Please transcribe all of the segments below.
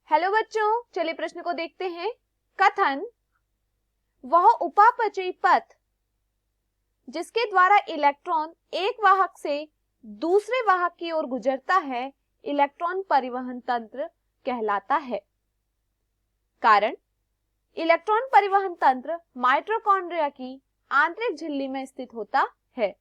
Hello बच्चों, चलिए प्रश्न को देखते हैं। कथन: वह उपापचयी पथ जिसके द्वारा इलेक्ट्रॉन एक वाहक से दूसरे वाहक की ओर गुजरता है, इलेक्ट्रॉन परिवहन तंत्र कहलाता है। कारण: इलेक्ट्रॉन परिवहन तंत्र माइटोकॉन्ड्रिया की आंतरिक झिल्ली में स्थित होता है।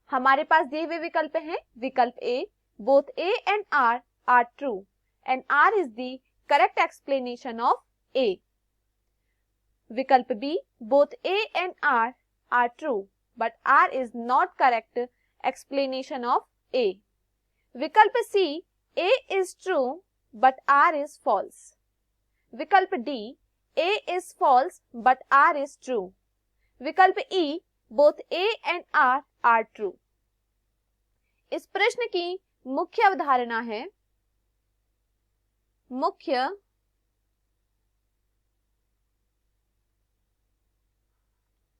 हमारे पास दिए हुए विकल्प हैं। विकल्प A, both A and R are true and R is the correct explanation of A. विकल्प B, both A and R are true but R is not correct explanation of A. विकल्प C, A is true but R is false. विकल्प D, A is false but R is true. विकल्प E, both A and R are true. इस प्रश्न की मुख्य अवधारणा है, मुख्य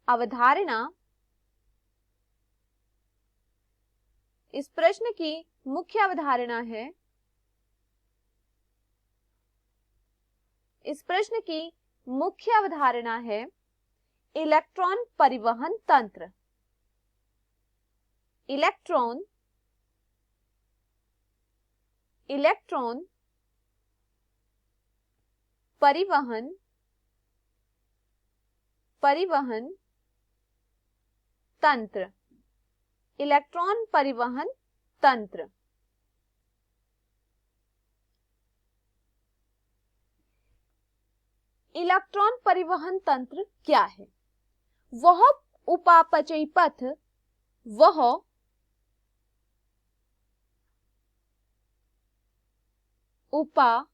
अवधारणा, इस प्रश्न की मुख्य अवधारणा है, इस प्रश्न की मुख्य अवधारणा है इलेक्ट्रॉन परिवहन तंत्र। इलेक्ट्रॉन परिवहन तंत्र। इलेक्ट्रॉन परिवहन तंत्र। इलेक्ट्रॉन परिवहन तंत्र क्या है? वह उपापचयी पथ, वह उपापचयी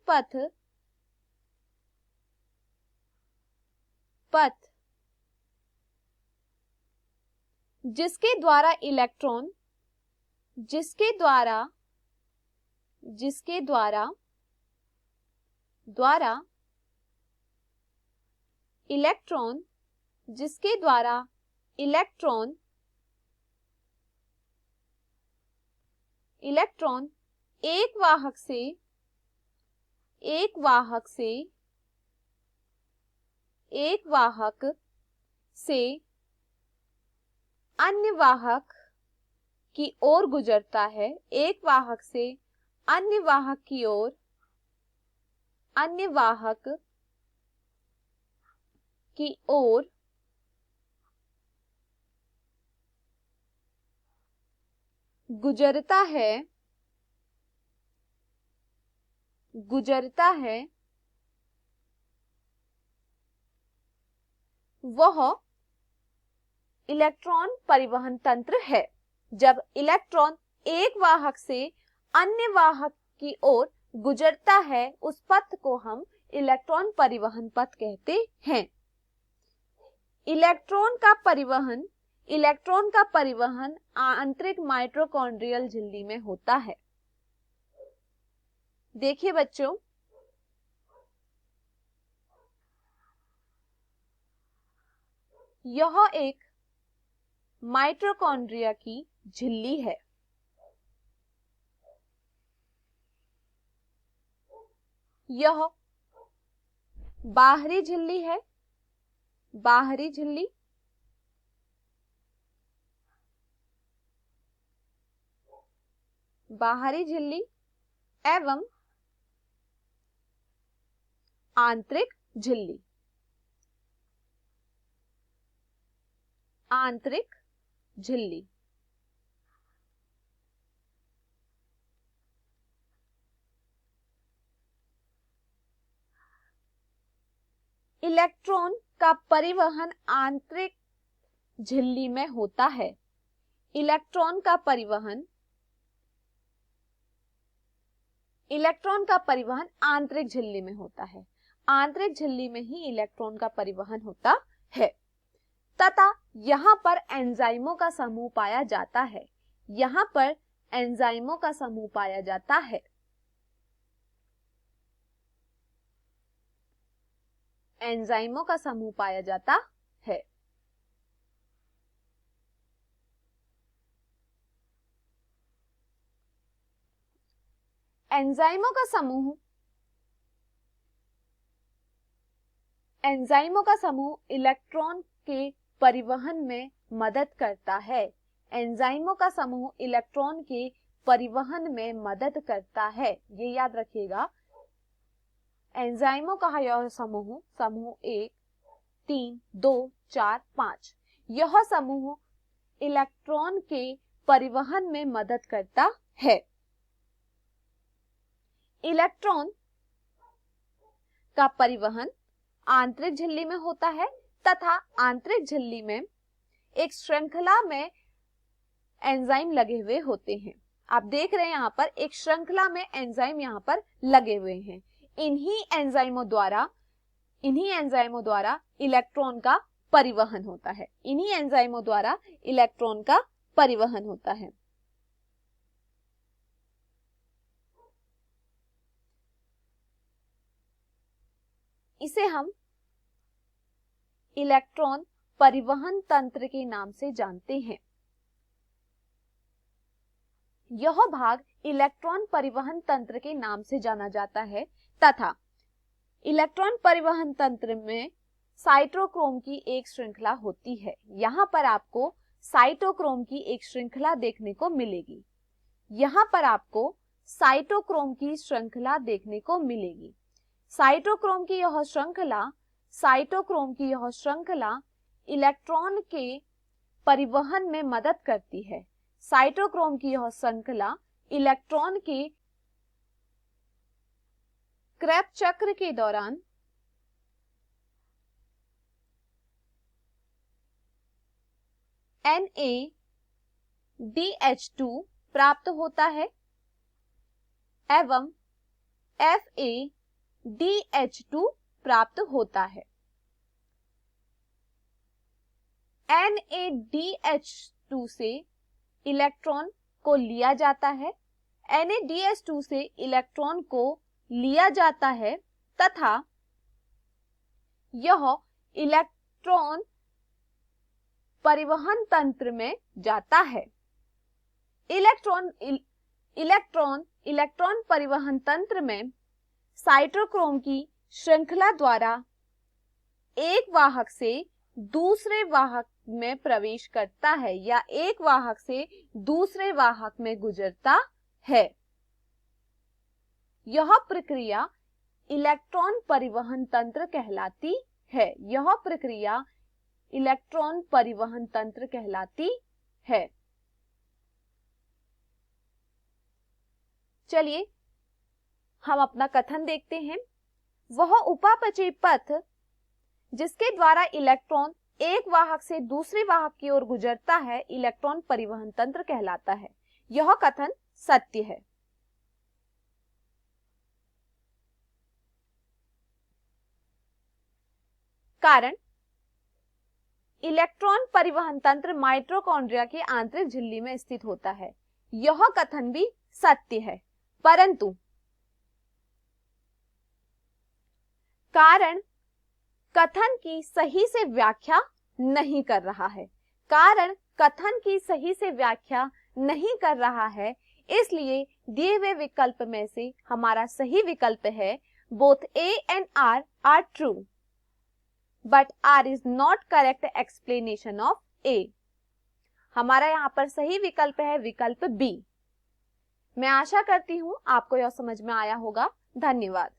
पथ जिसके द्वारा इलेक्ट्रॉन इलेक्ट्रॉन एक वाहक से अन्य वाहक की ओर गुजरता है, एक वाहक से अन्य वाहक की ओर, अन्य वाहक की ओर गुजरता है, वह इलेक्ट्रॉन परिवहन तंत्र है। जब इलेक्ट्रॉन एक वाहक से अन्य वाहक की ओर गुजरता है, उस पथ को हम इलेक्ट्रॉन परिवहन पथ कहते हैं। इलेक्ट्रॉन का परिवहन आंतरिक माइटोकॉन्ड्रियल झिल्ली में होता है। देखिए बच्चों, यह एक माइटोकॉन्ड्रिया की झिल्ली है। यह बाहरी झिल्ली है, बाहरी झिल्ली, बाहरी झिल्ली एवं आंतरिक झिल्ली। आंतरिक झिल्ली इलेक्ट्रॉन का परिवहन आंतरिक झिल्ली में होता है। इलेक्ट्रॉन का परिवहन आंतरिक झिल्ली में होता है। आंतरिक झिल्ली में ही इलेक्ट्रॉन का परिवहन होता है तथा यहां पर एंजाइमों का समूह पाया जाता है। यहां पर एंजाइमों का समूह पाया जाता है। एंजाइमों का समूह पाया जाता है। एंजाइमों का समूह इलेक्ट्रॉन के परिवहन में मदद करता है। एंजाइमों का समूह इलेक्ट्रॉन के परिवहन में मदद करता है, ये याद रखिएगा। एंजाइमों का यह समूह 1, 3, 2, 4, 5, यह समूह इलेक्ट्रॉन के परिवहन में मदद करता है। इलेक्ट्रॉन का परिवहन आंतरिक झिल्ली में होता है तथा आंतरिक झिल्ली में एक श्रृंखला में एंजाइम लगे हुए होते हैं। आप देख रहे हैं यहाँ पर एक श्रृंखला में एंजाइम यहाँ पर लगे हुए हैं। इन्हीं एंजाइमों द्वारा इलेक्ट्रॉन का परिवहन होता है। इन्हीं एंजाइमों द्वारा इलेक्ट्रॉन का परिवहन होता है। इसे हम इलेक्ट्रॉन परिवहन तंत्र के नाम से जानते हैं। यह भाग इलेक्ट्रॉन परिवहन तंत्र के नाम से जाना जाता है तथा इलेक्ट्रॉन परिवहन तंत्र में साइटोक्रोम की एक श्रृंखला होती है। यहाँ पर आपको साइटोक्रोम की एक श्रृंखला देखने को मिलेगी। यहाँ पर आपको साइटोक्रोम की श्रृंखला देखने को मिलेगी। साइटोक्रोम की यह श्रृंखला इलेक्ट्रॉन के परिवहन में मदद करती है। साइटोक्रोम की यह श्रृंखला इलेक्ट्रॉन के क्रेब्स चक्र के दौरान NADH2 प्राप्त होता है एवं FADH2 प्राप्त होता है। NADH2 से इलेक्ट्रॉन को लिया जाता है। NADH2 से इलेक्ट्रॉन को लिया जाता है तथा यह इलेक्ट्रॉन परिवहन तंत्र में जाता है। इलेक्ट्रॉन परिवहन तंत्र में साइटोक्रोम की श्रृंखला द्वारा एक वाहक से दूसरे वाहक में प्रवेश करता है या एक वाहक से दूसरे वाहक में गुजरता है। यह प्रक्रिया इलेक्ट्रॉन परिवहन तंत्र कहलाती है। यह प्रक्रिया इलेक्ट्रॉन परिवहन तंत्र कहलाती है। चलिए हम अपना कथन देखते हैं। वह उपापचयी पथ जिसके द्वारा इलेक्ट्रॉन एक वाहक से दूसरे वाहक की ओर गुजरता है इलेक्ट्रॉन परिवहन तंत्र कहलाता है। यह कथन सत्य है। कारण इलेक्ट्रॉन परिवहन तंत्र माइटोकॉन्ड्रिया के आंतरिक झिल्ली में स्थित होता है। यह कथन भी सत्य है, परंतु कारण कथन की सही से व्याख्या नहीं कर रहा है। कारण कथन की सही से व्याख्या नहीं कर रहा है, इसलिए दिए हुए विकल्प में से हमारा सही विकल्प है both A and R are true, but R is not correct explanation of A। हमारा यहाँ पर सही विकल्प है विकल्प B। मैं आशा करती हूँ आपको यह समझ में आया होगा। धन्यवाद।